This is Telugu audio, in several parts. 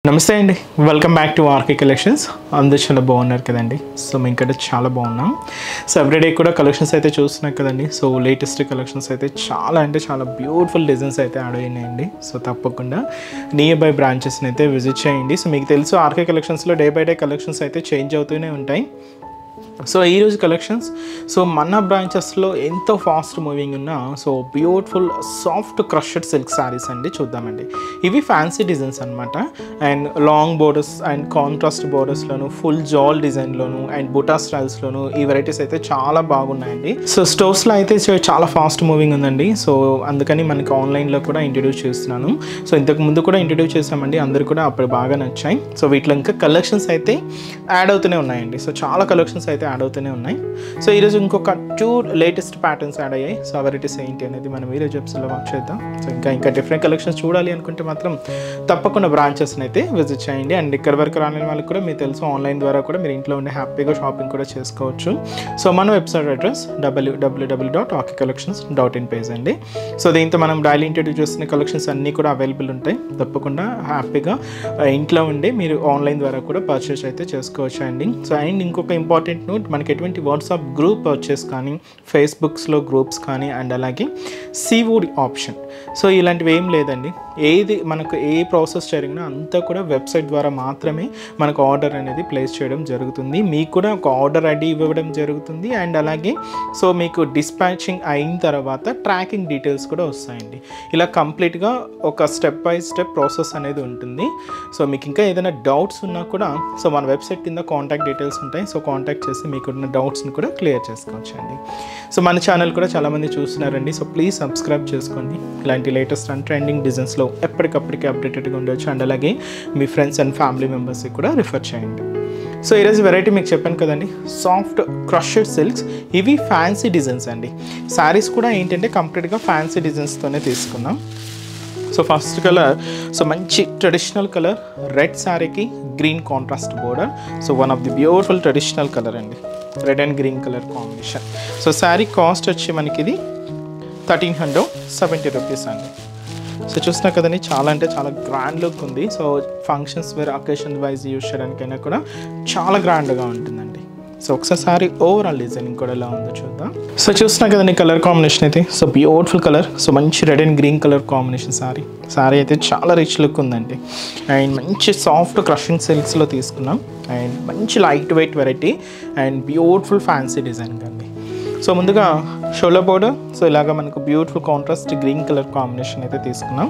నమస్తే అండి, welcome back to RK Collections. అందరూ చాలా బాగున్నారు కదండి. సో మేము ఇక్కడ చాలా బాగున్నాం. సో ఎవ్రీడే కూడా కలెక్షన్స్ అయితే చూస్తున్నాం కదండి. సో లేటెస్ట్ కలెక్షన్స్ అయితే చాలా బ్యూటిఫుల్ డిజైన్స్ అయితే యాడ్ అయినాయండి. సో తప్పకుండా నియర్ బై బ్రాంచెస్ని అయితే విజిట్ చేయండి. సో మీకు తెలుసు ఆర్కే కలెక్షన్స్లో డే బై డే కలెక్షన్స్ అయితే చేంజ్ అవుతూనే ఉంటాయి. సో ఈరోజు కలెక్షన్స్ సో మన బ్రాంచెస్లో ఎంతో ఫాస్ట్ మూవింగ్ ఉన్న so beautiful soft crushed silk saris అండి చూద్దామండి. ఇవి ఫ్యాన్సీ డిజైన్స్ అనమాట. And long borders and contrast బోర్డర్స్లోను, ఫుల్ జాల్ డిజైన్లోను అండ్ బుటా స్టైల్స్లోను ఈ వెరైటీస్ అయితే చాలా బాగున్నాయండి. సో స్టోర్స్లో అయితే చాలా ఫాస్ట్ మూవింగ్ ఉందండి. సో అందుకని మనకి ఆన్లైన్లో కూడా ఇంట్రడ్యూస్ చేస్తున్నాను. సో ఇంతకు ముందు కూడా ఇంట్రడ్యూస్ చేసామండి, అందరు కూడా అప్పుడు బాగా నచ్చాయి. సో వీటిలో ఇంకా కలెక్షన్స్ అయితే యాడ్ అవుతూనే ఉన్నాయండి. సో చాలా కలెక్షన్స్ అయితే యాడ్ అవుతూనే ఉన్నాయి. సో ఈరోజు ఇంకొక 2 లేటెస్ట్ ప్యాటర్న్స్ యాడ్ అయ్యాయి. సో ఆ వెరైటీస్ ఏంటి అనేది మనం ఈరోజు ఎపిసోడ్లో వాచ్ చేద్దాం. సో ఇంకా డిఫరెంట్ కలెక్షన్స్ చూడాలి అనుకుంటే మాత్రం తప్పకుండా బ్రాంచెస్ని అయితే విజిట్ చేయండి. అండ్ ఇక్కడ వరకు రాని వాళ్ళకి కూడా మీకు తెలుసు ఆన్లైన్ ద్వారా కూడా మీరు ఇంట్లో ఉండే హ్యాపీగా షాపింగ్ కూడా చేసుకోవచ్చు. సో మన వెబ్సైట్ అడ్రస్ www.orkicollections.in పేజ్ అండి. సో దీంతో మనం డైలీ ఇంట్రడ్యూస్ చేస్తున్న కలెక్షన్స్ అన్నీ కూడా అవైలబుల్ ఉంటాయి. తప్పకుండా హ్యాపీగా ఇంట్లో ఉండి మీరు ఆన్లైన్ ద్వారా కూడా పర్చేస్ అయితే చేసుకోవచ్చు అండి. సో అండ్ ఇంకొక ఇంపార్టెంట్ నోట్, మనకి ఎటువంటి వాట్సాప్ గ్రూప్ పర్చేస్ కానీ, ఫేస్బుక్స్లో గ్రూప్స్ కానీ, అండ్ అలాగే సిఓడి ఆప్షన్ సో ఇలాంటివి ఏం లేదండి. ఏది మనకు ఏ ప్రాసెస్ జరిగినా అంతా కూడా వెబ్సైట్ ద్వారా మాత్రమే మనకు ఆర్డర్ అనేది ప్లేస్ చేయడం జరుగుతుంది. మీకు కూడా ఒక ఆర్డర్ ఐడి ఇవ్వడం జరుగుతుంది. అండ్ అలాగే సో మీకు డిస్పాచింగ్ అయిన తర్వాత ట్రాకింగ్ డీటెయిల్స్ కూడా వస్తాయండి. ఇలా కంప్లీట్గా ఒక స్టెప్ బై స్టెప్ ప్రాసెస్ అనేది ఉంటుంది. సో మీకు ఇంకా ఏదైనా డౌట్స్ ఉన్నా కూడా సో మన వెబ్సైట్ కింద కాంటాక్ట్ డీటెయిల్స్ ఉంటాయి. సో కాంటాక్ట్ చేసి మీకున్న డౌట్స్ని కూడా క్లియర్ చేసుకోవచ్చు అండి. సో మన ఛానల్ కూడా చాలామంది చూస్తున్నారండి. సో ప్లీజ్ సబ్స్క్రైబ్ చేసుకోండి. ఇలాంటి లేటెస్ట్ అండ్ ట్రెండింగ్ డిజైన్స్లో ఎప్పటికప్పటికి అప్డేటెడ్గా ఉండొచ్చు. అండ్ అలాగే మీ ఫ్రెండ్స్ అండ్ ఫ్యామిలీ మెంబర్స్కి కూడా రిఫర్ చేయండి. సో ఈరోజు వెరైటీ మీకు చెప్పాను కదండి, సాఫ్ట్ క్రషెడ్ సిల్క్స్. ఇవి ఫ్యాన్సీ డిజైన్స్ అండి. శారీస్ కూడా ఏంటంటే కంప్లీట్గా ఫ్యాన్సీ డిజైన్స్తోనే తీసుకున్నాం. సో ఫస్ట్ కలర్ సో మంచి ట్రెడిషనల్ కలర్, రెడ్ శారీకి green contrast border. So one of the beautiful traditional colour అండి, red and green colour combination. So sari cost వచ్చి మనకి ఇది 1370 రూపీస్ అండి. సో చూసినా కదండి, చాలా గ్రాండ్ లుక్ ఉంది. So functions wear occasion wise use చేయడానికైనా కూడా చాలా గ్రాండ్గా ఉంటుందండి. సో ఒకసారి ఓవరాల్ డిజైనింగ్ కూడా ఎలా ఉందో చూద్దాం. సో చూసినా కదండి కలర్ కాంబినేషన్ అయితే సో బ్యూటిఫుల్ కలర్. సో మంచి red and green colour combination sari అయితే చాలా రిచ్ లుక్ ఉందండి. అండ్ మంచి సాఫ్ట్ క్రషింగ్ సిల్క్స్లో తీసుకున్నాం. అండ్ మంచి light weight variety and beautiful fancy designing అండి. సో ముందుగా షోల్డర్ బోర్డర్ సో ఇలాగ మనకు beautiful contrast green colour combination అయితే తీసుకున్నాం.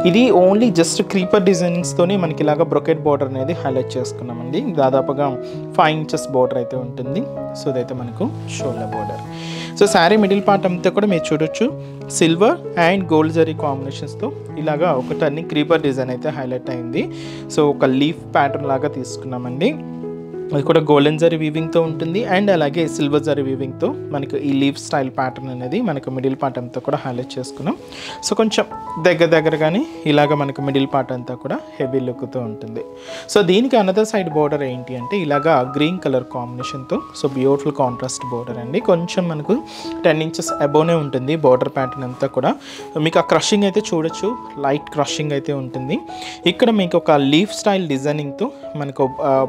ఇది ఓన్లీ జస్ట్ క్రీపర్ డిజైనింగ్స్తోనే మనకి ఇలాగ బ్రొకెట్ బోర్డర్ అనేది హైలైట్ చేసుకున్నామండి. దాదాపుగా 5 ఇంచెస్ బోర్డర్ అయితే ఉంటుంది. సో ఇదైతే మనకు shoulder border. So sari middle part అంతా కూడా మీరు చూడొచ్చు సిల్వర్ అండ్ గోల్డ్ జరీ కాంబినేషన్స్తో ఇలాగా ఒక టర్నింగ్ క్రీపర్ డిజైన్ అయితే హైలైట్ అయింది. సో ఒక లీఫ్ ప్యాటర్న్ లాగా తీసుకున్నామండి. అది కూడా గోల్డెన్ జరీ వీవింగ్తో ఉంటుంది. అండ్ అలాగే సిల్వర్ జరీ వీవింగ్తో మనకు ఈ లీఫ్ స్టైల్ ప్యాటర్న్ అనేది మనకు మిడిల్ పార్ట్ అంతా కూడా హైలైట్ చేసుకున్నాం. సో కొంచెం దగ్గరగానే ఇలాగ మనకు మిడిల్ పార్ట్ అంతా కూడా హెవీ లుక్తో ఉంటుంది. సో దీనికి అనదర్ సైడ్ బోర్డర్ ఏంటి అంటే ఇలాగా గ్రీన్ కలర్ కాంబినేషన్తో సో బ్యూటిఫుల్ కాంట్రాస్ట్ బోర్డర్ అండి. కొంచెం మనకు 10 ఇంచెస్ అబోనే ఉంటుంది బోర్డర్ ప్యాటర్న్ అంతా కూడా. మీకు ఆ క్రషింగ్ అయితే చూడొచ్చు, లైట్ క్రషింగ్ అయితే ఉంటుంది. ఇక్కడ మీకు ఒక లీఫ్ స్టైల్ డిజైనింగ్తో మనకు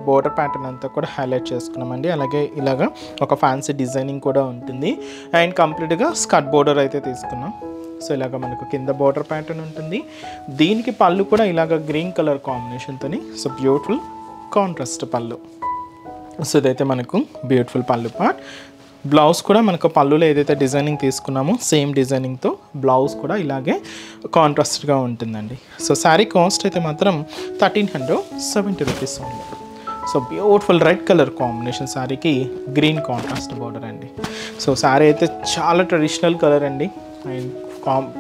బోర్డర్ ప్యాటర్న్ అంతా కూడా హైలైట్ చేసుకున్నామండి. అలాగే ఇలాగా ఒక ఫ్యాన్సీ డిజైనింగ్ కూడా ఉంటుంది. అండ్ కంప్లీట్గా స్కర్ట్ బోర్డర్ అయితే తీసుకున్నాం. సో ఇలాగ మనకు కింద బోర్డర్ ప్యాటర్న్ ఉంటుంది. దీనికి పళ్ళు కూడా ఇలాగ గ్రీన్ కలర్ కాంబినేషన్తోని సో బ్యూటిఫుల్ కాంట్రాస్ట్ పళ్ళు. సో ఇదైతే మనకు బ్యూటిఫుల్ పళ్ళు పార్ట్. బ్లౌజ్ కూడా మనకు పళ్ళులో ఏదైతే డిజైనింగ్ తీసుకున్నామో సేమ్ డిజైనింగ్తో బ్లౌజ్ కూడా ఇలాగే కాంట్రాస్ట్గా ఉంటుందండి. సో శారీ కాస్ట్ అయితే మాత్రం 1370 రూపీస్ ఉంది. So beautiful red colour combination శారీకి గ్రీన్ కాంట్రాస్ట్ బోర్డర్ అండి. సో శారీ అయితే చాలా ట్రెడిషనల్ కలర్ అండి. అండ్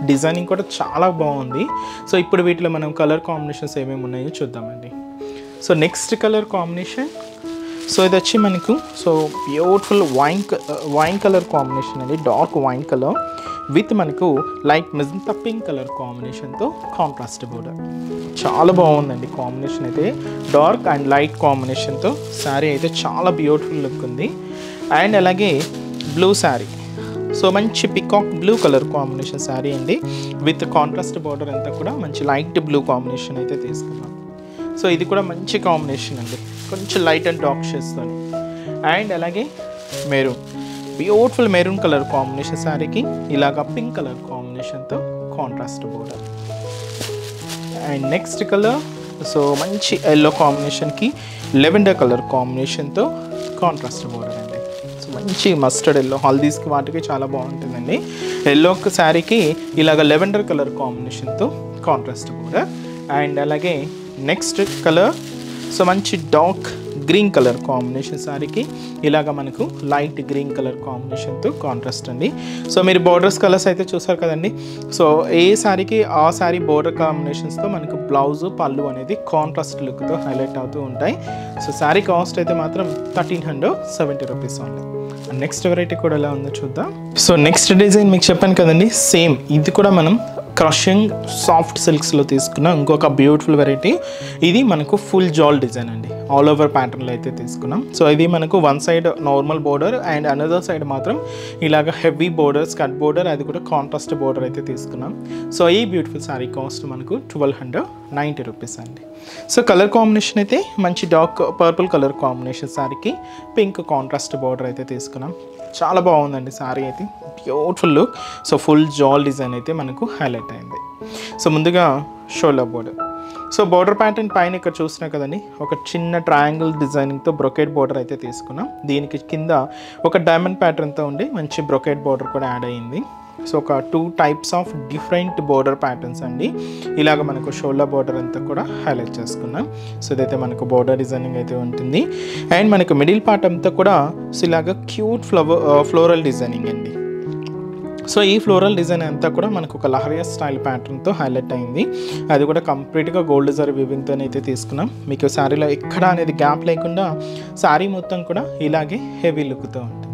డిజైనింగ్ కూడా చాలా బాగుంది. సో ఇప్పుడు వీటిలో మనం కలర్ కాంబినేషన్స్ ఏమేమి ఉన్నాయో చూద్దామండి. So next colour combination so ఇది వచ్చి మనకు so beautiful wine colour combination అండి. డార్క్ వైన్ కలర్ విత్ మనకు లైట్ మెజంతా పింక్ కలర్ కాంబినేషన్తో కాంట్రాస్ట్ బోర్డర్. చాలా బాగుందండి కాంబినేషన్ అయితే. డార్క్ అండ్ లైట్ కాంబినేషన్తో శారీ అయితే చాలా బ్యూటిఫుల్ లుక్ ఉంది. అండ్ అలాగే బ్లూ శారీ సో మంచి peacock blue colour combination sari అండి. విత్ కాంట్రాస్ట్ బోర్డర్ అంతా కూడా మంచి లైట్ బ్లూ కాంబినేషన్ అయితే తీసుకున్నాం. సో ఇది కూడా మంచి కాంబినేషన్ అండి, కొంచెం లైట్ అండ్ డార్క్ షేడ్స్తో. అండ్ అలాగే maroon, beautiful maroon colour combination శారీకి ఇలాగా పింక్ కలర్ కాంబినేషన్తో contrast border. And next colour so మంచి ఎల్లో కాంబినేషన్కి లెవెండర్ కలర్ కాంబినేషన్తో కాంట్రాస్ట్ బోర్డర్ అండి. సో మంచి మస్టర్డ్ ఎల్లో, హల్దీస్కి వాటికి చాలా బాగుంటుందండి. ఎల్లో శారీకి ఇలాగ లెవెండర్ కలర్ కాంబినేషన్తో కాంట్రాస్ట్ బోర్డర్. అండ్ అలాగే నెక్స్ట్ కలర్ సో మంచి డార్క్ గ్రీన్ కలర్ కాంబినేషన్ శారీకి ఇలాగ మనకు లైట్ గ్రీన్ కలర్ కాంబినేషన్తో కాంట్రాస్ట్ అండి. సో మీరు బోర్డర్స్ కలర్స్ అయితే చూసారు కదండి. సో ఏ శారీకి ఆ శారీ బోర్డర్ కాంబినేషన్స్తో మనకు బ్లౌజ్ పళ్ళు అనేది కాంట్రాస్ట్ లుక్తో హైలైట్ అవుతూ ఉంటాయి. సో శారీ కాస్ట్ అయితే మాత్రం 1370 రూపీస్ ఓన్లీ. నెక్స్ట్ వెరైటీ కూడా ఎలా ఉందో చూద్దాం. సో నెక్స్ట్ డిజైన్ మీకు చెప్పాను కదండి, సేమ్ ఇది కూడా మనం క్రషింగ్ సాఫ్ట్ సిల్క్స్లో తీసుకున్న ఇంకొక బ్యూటిఫుల్ వెరైటీ. ఇది మనకు ఫుల్ జాల్ డిజైన్ అండి, ఆల్ ఓవర్ ప్యాటర్న్లో అయితే తీసుకున్నాం. సో ఇది మనకు one side normal border and another side మాత్రం ఇలాగ హెవీ బోర్డర్, స్కట్ బోర్డర్, అది కూడా కాంట్రాస్ట్ బోర్డర్ అయితే తీసుకున్నాం. సో ఈ బ్యూటిఫుల్ శారీ కాస్ట్ మనకు 1290 రూపీస్ అండి. సో కలర్ కాంబినేషన్ అయితే మంచి డార్క్ పర్పుల్ కలర్ కాంబినేషన్ శారీకి పింక్ కాంట్రాస్ట్ బోర్డర్ అయితే తీసుకున్నాం. చాలా బాగుందండి శారీ అయితే, బ్యూటిఫుల్ లుక్. సో ఫుల్ జాల్ డిజైన్ అయితే మనకు హైలైట్ అయింది. సో ముందుగా shoulder border. So border pattern పైన ఇక్కడ చూసినా కదండి, ఒక చిన్న ట్రయాంగిల్ డిజైనింగ్తో బ్రొకేట్ బోర్డర్ అయితే తీసుకున్నాం. దీనికి కింద ఒక డైమండ్ ప్యాటర్న్తో ఉండి మంచి బ్రొకేట్ బోర్డర్ కూడా యాడ్ అయ్యింది. సో ఒక 2 types of different border patterns అండి. ఇలాగ మనకు షోల్డర్ బోర్డర్ అంతా కూడా హైలైట్ చేసుకున్నాం. సో ఇదైతే మనకు బోర్డర్ డిజైనింగ్ అయితే ఉంటుంది. అండ్ మనకు మిడిల్ పార్ట్ అంతా కూడా సో ఇలాగ క్యూట్ ఫ్లోరల్ డిజైనింగ్ అండి. సో ఈ ఫ్లోరల్ డిజైన్ అంతా కూడా మనకు ఒక లహరియా స్టైల్ ప్యాటర్న్తో హైలైట్ అయింది. అది కూడా కంప్లీట్గా గోల్డ్ జరీ వీవింగ్తో అయితే తీసుకున్నాం. మీకు శారీలో ఎక్కడ అనేది గ్యాప్ లేకుండా శారీ మొత్తం కూడా ఇలాగే హెవీ లుక్తో ఉంటుంది.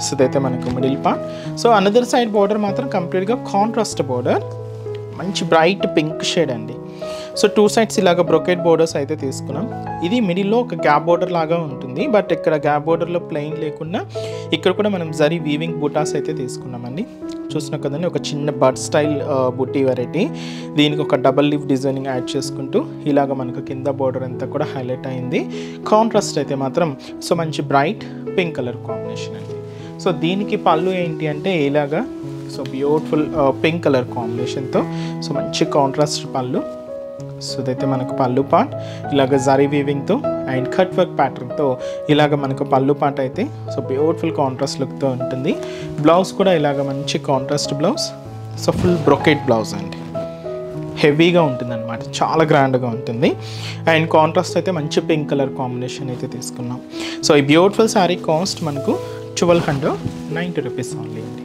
సో ఇదైతే మనకు middle part. So another side border మాత్రం కంప్లీట్గా కాంట్రాస్ట్ బోర్డర్, మంచి బ్రైట్ పింక్ షేడ్ అండి. సో 2 సైడ్స్ ఇలాగ బ్రొకేట్ బోర్డర్స్ అయితే తీసుకున్నాం. ఇది మిడిల్లో ఒక గ్యాప్ బోర్డర్ లాగా ఉంటుంది, బట్ ఇక్కడ గ్యాప్ బోర్డర్లో ప్లెయిన్ లేకుండా ఇక్కడ కూడా మనం జరీ వీవింగ్ బుటాస్ అయితే తీసుకున్నామండి. చూసినా కదండి, ఒక చిన్న బర్డ్ స్టైల్ బుట్టి వెరైటీ. దీనికి ఒక డబల్ లీఫ్ డిజైనింగ్ యాడ్ చేసుకుంటూ ఇలాగ మనకు కింద బోర్డర్ అంతా కూడా హైలైట్ అయింది. కాంట్రాస్ట్ అయితే మాత్రం సో మంచి బ్రైట్ పింక్ కలర్ కాంబినేషన్ అండి. సో దీనికి పళ్ళు ఏంటి అంటే ఇలాగా సో బ్యూటిఫుల్ పింక్ కలర్ కాంబినేషన్తో సో మంచి కాంట్రాస్ట్ పళ్ళు. సో ఇదైతే మనకు పళ్ళు పార్ట్ ఇలాగ జరీ వీవింగ్తో అండ్ కట్ వర్క్ ప్యాటర్న్తో ఇలాగ మనకు పళ్ళు పార్ట్ అయితే సో బ్యూటిఫుల్ కాంట్రాస్ట్ లుక్తో ఉంటుంది. బ్లౌజ్ కూడా ఇలాగ మంచి contrast blouse. So full brocade blouse అండి, హెవీగా ఉంటుంది అనమాట, చాలా గ్రాండ్గా ఉంటుంది. అండ్ కాంట్రాస్ట్ అయితే మంచి పింక్ కలర్ కాంబినేషన్ అయితే తీసుకున్నాం. సో ఈ బ్యూటిఫుల్ శారీ కాస్ట్ మనకు 1290 రూపీస్ ఓన్లీ అండి.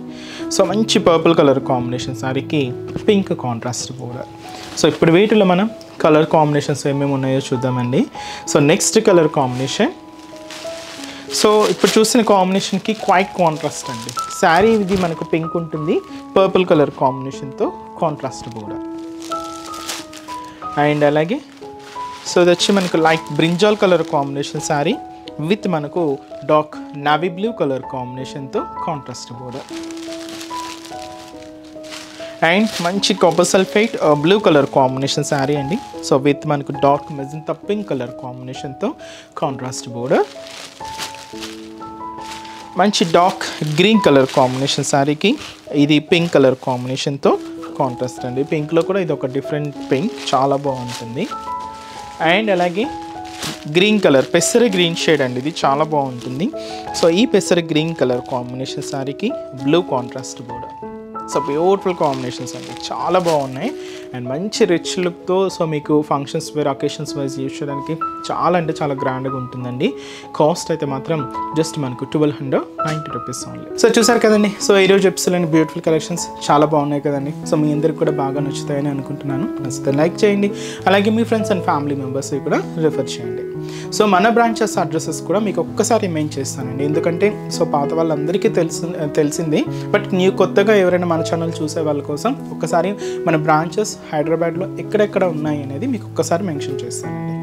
సో మంచి పర్పుల్ కలర్ కాంబినేషన్ శారీకి పింక్ కాంట్రాస్ట్ బోర్డర్. సో ఇప్పుడు వీటిలో మనం కలర్ కాంబినేషన్స్ ఏమేమి ఉన్నాయో చూద్దామండి. So next colour combination, so ఇప్పుడు చూసిన కాంబినేషన్కి క్వైట్ కాంట్రాస్ట్ అండి. శారీ ఇది మనకు పింక్ ఉంటుంది, పర్పుల్ కలర్ కాంబినేషన్తో కాంట్రాస్ట్ బోర్డర్. అండ్ అలాగే సో ఇది వచ్చి మనకు light brinjal colour combination sari with మనకు డార్క్ నావీ బ్లూ కలర్ కాంబినేషన్తో కాంట్రాస్ట్ బోర్డర్. అండ్ మంచి copper sulphate blue colour combination sari అండి. సో విత్ మనకు డార్క్ మెజంతా పింక్ కలర్ కాంబినేషన్తో కాంట్రాస్ట్ బోర్డర్. మంచి డార్క్ గ్రీన్ కలర్ కాంబినేషన్ శారీకి ఇది పింక్ కలర్ కాంబినేషన్తో కాంట్రాస్ట్ అండి. పింక్లో కూడా ఇది ఒక డిఫరెంట్ పింక్, చాలా బాగుంటుంది. అండ్ అలాగే గ్రీన్ కలర్ పెసర గ్రీన్ షేడ్ అండి, ఇది చాలా బాగుంటుంది. సో ఈ పెసర గ్రీన్ కలర్ కాంబినేషన్ శారీకి blue contrast border. So beautiful combinations అండి, చాలా బాగున్నాయి. అండ్ మంచి రిచ్ లుక్తో సో మీకు functions wear occasions wise use చేయడానికి చాలా అంటే చాలా గ్రాండ్గా ఉంటుందండి. కాస్ట్ అయితే మాత్రం జస్ట్ మనకు 1290 రూపీస్ ఓన్లీ. సో చూసారు కదండి, సో ఈరోజు ఎపిసోడ్లోని బ్యూటిఫుల్ కలెక్షన్స్ చాలా బాగున్నాయి కదండి. సో మీ అందరికి కూడా బాగా నచ్చుతాయని అనుకుంటున్నాను. నచ్చితే లైక్ చేయండి, అలాగే మీ ఫ్రెండ్స్ అండ్ ఫ్యామిలీ మెంబర్స్కి కూడా రిఫర్ చేయండి. సో మన బ్రాంచెస్ అడ్రసెస్ కూడా మీకు ఒక్కసారి రిమైండ్ చేస్తానండి, ఎందుకంటే సో పాత వాళ్ళందరికీ తెలిసింది, బట్ కొత్తగా ఎవరైనా మన ఛానల్ చూసే వాళ్ళ కోసం ఒక్కసారి మన బ్రాంచెస్ హైదరాబాద్లో ఎక్కడెక్కడ ఉన్నాయి అనేది మీకు ఒక్కసారి మెన్షన్ చేస్తానండి.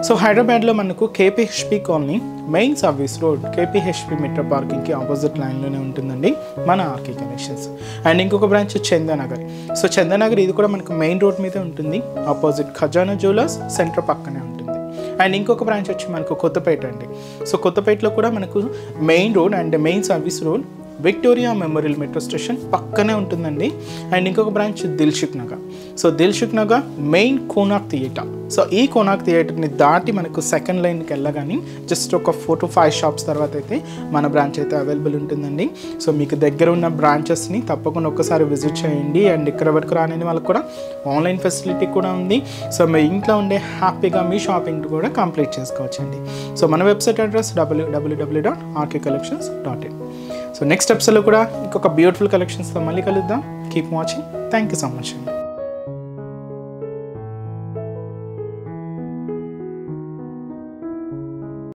సో హైదరాబాద్లో మనకు KPHB colony main service road KPHB metro పార్కింగ్కి ఆపోజిట్ లైన్లోనే ఉంటుందండి మన ఆర్కే కలెక్షన్స్. అండ్ ఇంకొక బ్రాంచ్ చందానగర్. సో చందానగర్ ఇది కూడా మనకు మెయిన్ రోడ్ మీద ఉంటుంది, ఆపోజిట్ ఖజానా జ్యువెలర్స్ సెంటర్ పక్కనే ఉంటుంది. అండ్ ఇంకొక బ్రాంచ్ వచ్చి మనకు కొత్తపేట అండి. సో కొత్తపేటలో కూడా మనకు main road and main service road Victoria memorial metro station పక్కనే ఉంటుందండి. అండ్ ఇంకొక branch Dilsukh Nagar. So Dilsukh Nagar main Konark theatre. So ఈ కోనార్క్ థియేటర్ని దాటి మనకు సెకండ్ లైన్కి వెళ్ళగానే జస్ట్ ఒక 4 to 5 షాప్స్ తర్వాత అయితే మన బ్రాంచ్ అయితే అవైలబుల్ ఉంటుందండి. సో మీకు దగ్గర ఉన్న బ్రాంచెస్ని తప్పకుండా ఒక్కసారి విజిట్ చేయండి. అండ్ ఇక్కడ వరకు రాని వాళ్ళకి కూడా ఆన్లైన్ ఫెసిలిటీ కూడా ఉంది. సో మీ ఇంట్లో ఉండే హ్యాపీగా మీ షాపింగ్ కూడా కంప్లీట్ చేసుకోవచ్చండి. సో మన website address www.rkcollections.in. So next ఎపిసోడ్లో కూడా ఇంకొక బ్యూటిఫుల్ కలెక్షన్స్తో మళ్ళీ కలుద్దాం. Keep watching. Thank you so much.